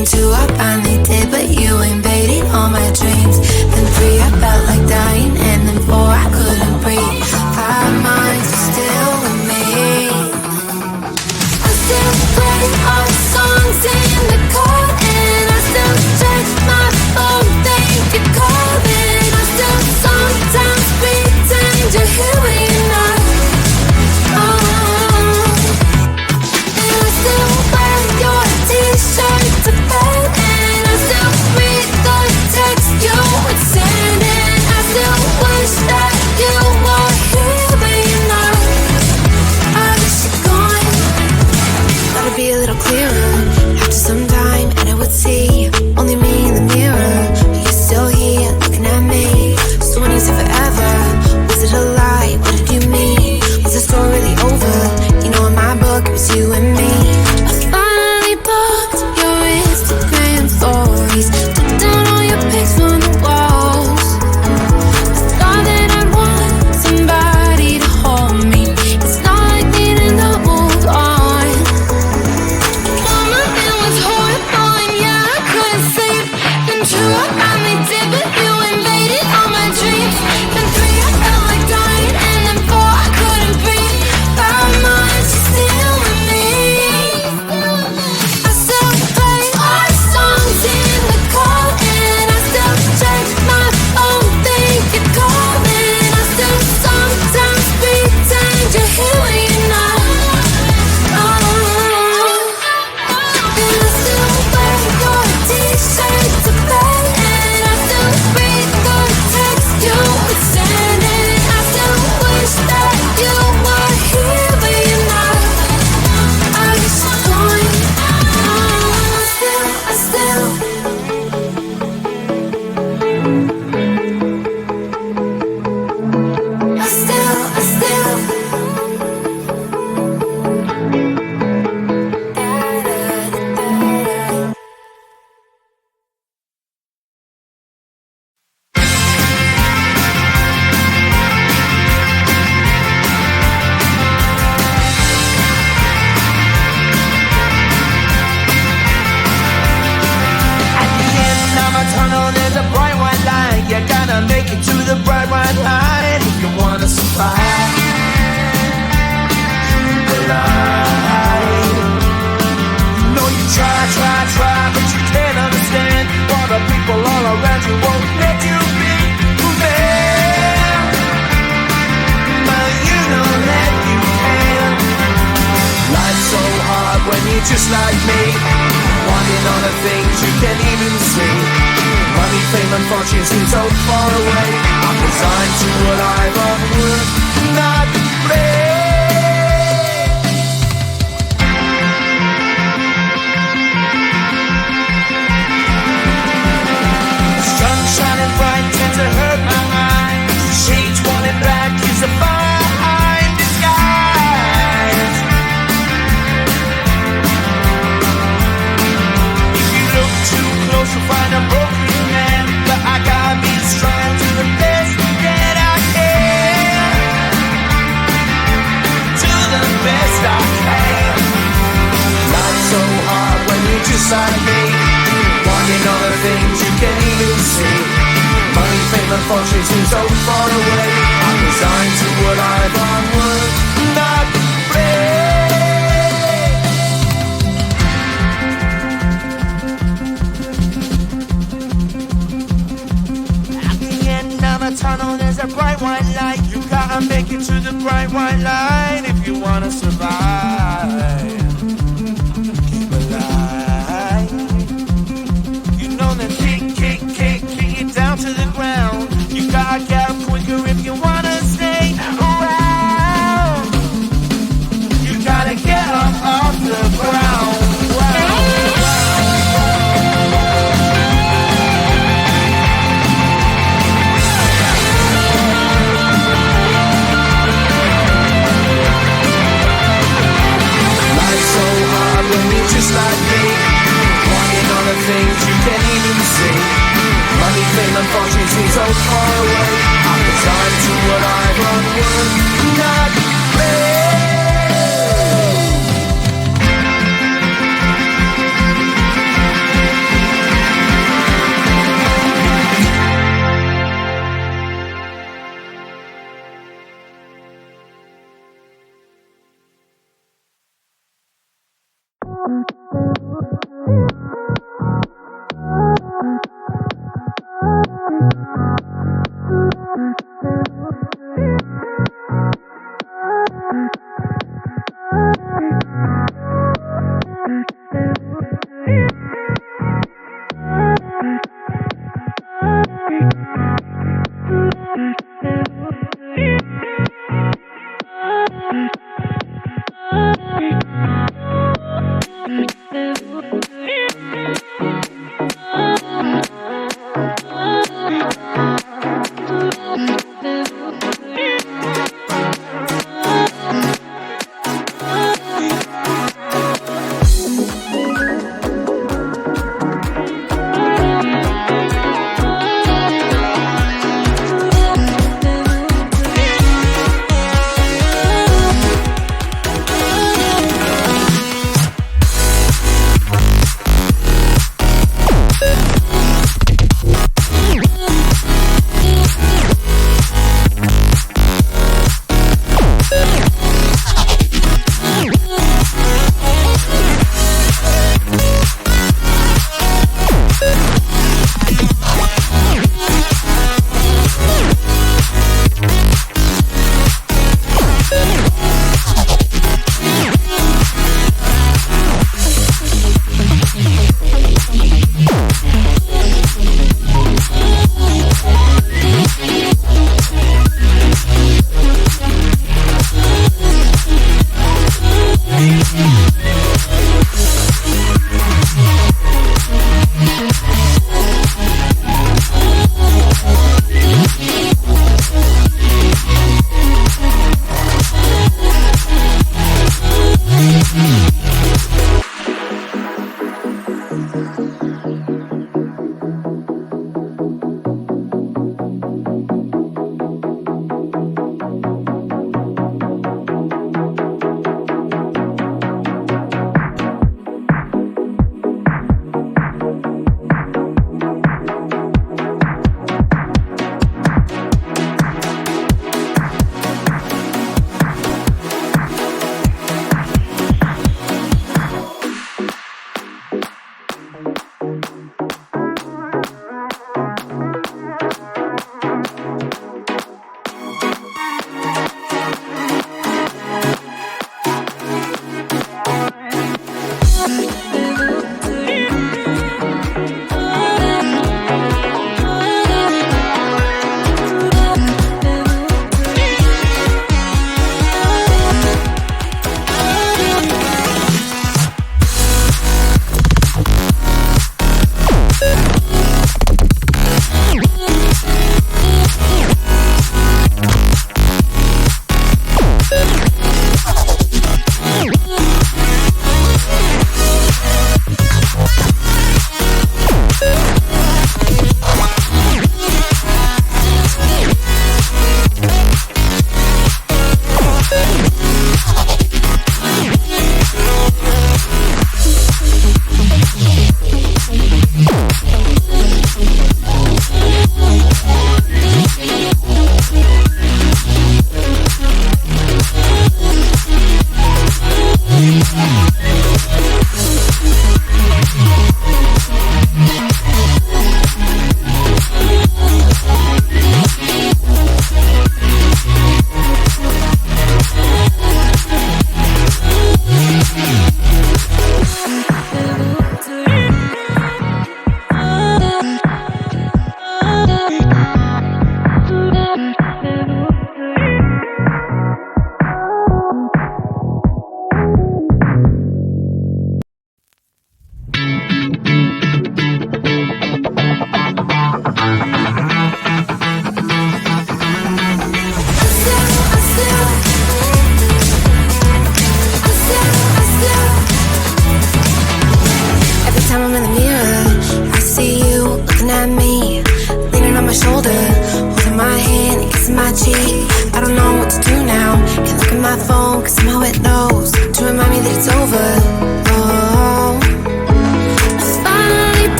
Then 2, I finally did, but you invaded all my dreams. Then 3, I felt like dying, and then 4, I couldn't breathe. 5 months, you're still with me. I still play our songs in the car, and I still check my phone, think you're calling. I still sometimes pretend you're here when you're not. And I still wear your t-shirt to bed, and I still read the text you would send, and I still wish that you were here when you're not. I wish you're gone. Thought it'd be a little clearer after some time, and I would see only me in the mirror, but you're still here looking at me. So when you said forever, was it a lie? What did you mean? Was the story really over? You know, in my book it was you and me. I finally blocked your Instagram stories, took down all your pics from the walls. I thought that I'd want somebody to hold me. It's not like needing to move on. Mama, it was horrible, and yeah, I couldn't sleep. Then 2, I finally did, but you invaded all my dreams. Then 3, I felt like dying, and then 4, I couldn't breathe. 5 months, you're still with me. I still play our songs in the car, and I still check my phone, think you're calling. I still sometimes pretend you're here when you're not. And I still wear your t-shirt to bed, and I still read the text you would send, and I still wish that you were here when you're not. I wish you're gone. I still At the end of a tunnel, there's a bright white light. You gotta make it to the bright white light if you wanna survive. The light. You know you try, but you can't understand why the people all around you won't let you be who they are. But you know that you can. Life's so hard when you're just like me, wanting all the things you can't even see. Money, fame and fortune seem so far away. I'm resigned to a life of work, not play. Sun shining bright tends to hurt my mind. Shades worn in black is a fine disguise. If you look too close, you'll find a broken man. But I gotta be strong to the best that I can. To the best I can. Life's so hard when you're just like me, wanting all the things you can't even see. Money, fame and fortune seem so far away. I'm resigned to a life on work, not play. At the end of a tunnel, there's a bright white light. You gotta make it to the bright white light if you wanna survive. Keep alive. You know that kick it down to the ground. You gotta get up quicker if you wanna stay around. You gotta get up off the ground.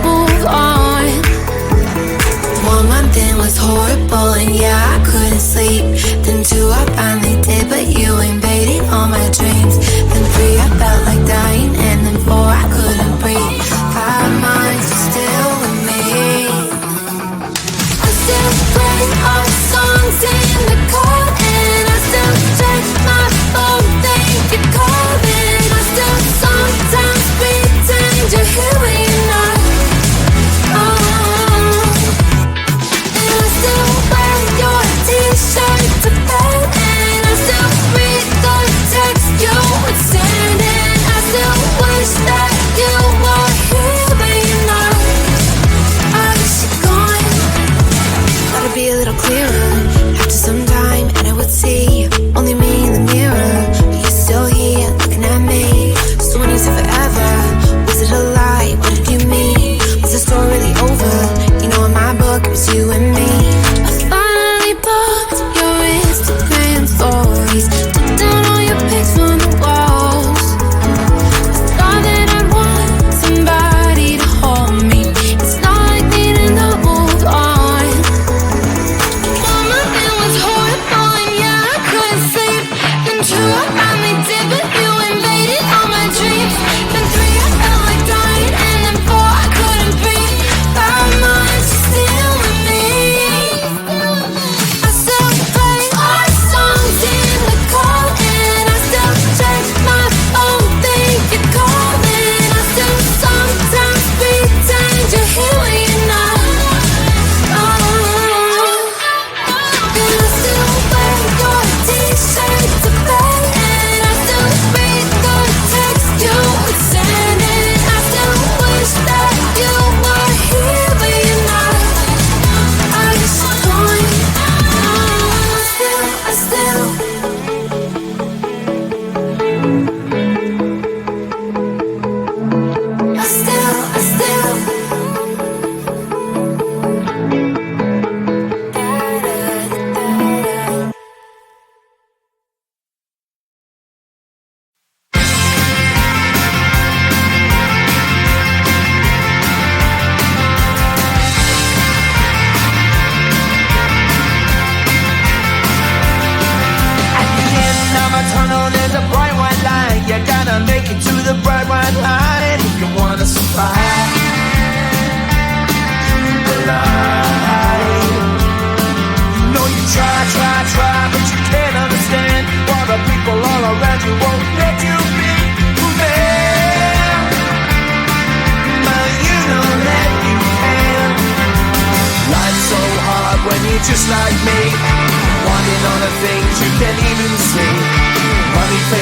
Move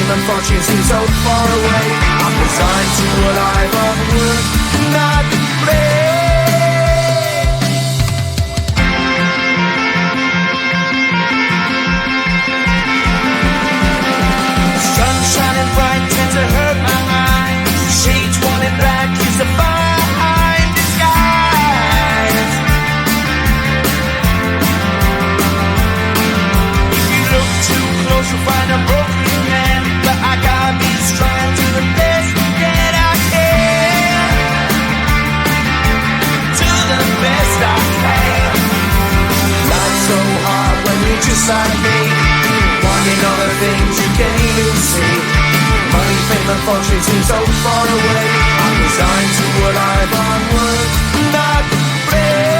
fame and fortune seem so far away. I'm resigned to a life of work, not play. Sun shining bright tends to hurt my eyes. Shades worn in black is a fine disguise. If you look too close, you'll find a broken man. But I got me strong to the best that I can. To the best I can. Life's so hard when you're just like me, wanting all the things you can't even see. Money, fame and fortune seem so far away. I'm resigned to a life on work, not play.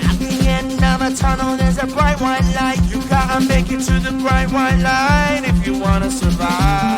At the end of a tunnel there's a bright white light. You gotta make it to the bright white light if you wanna survive.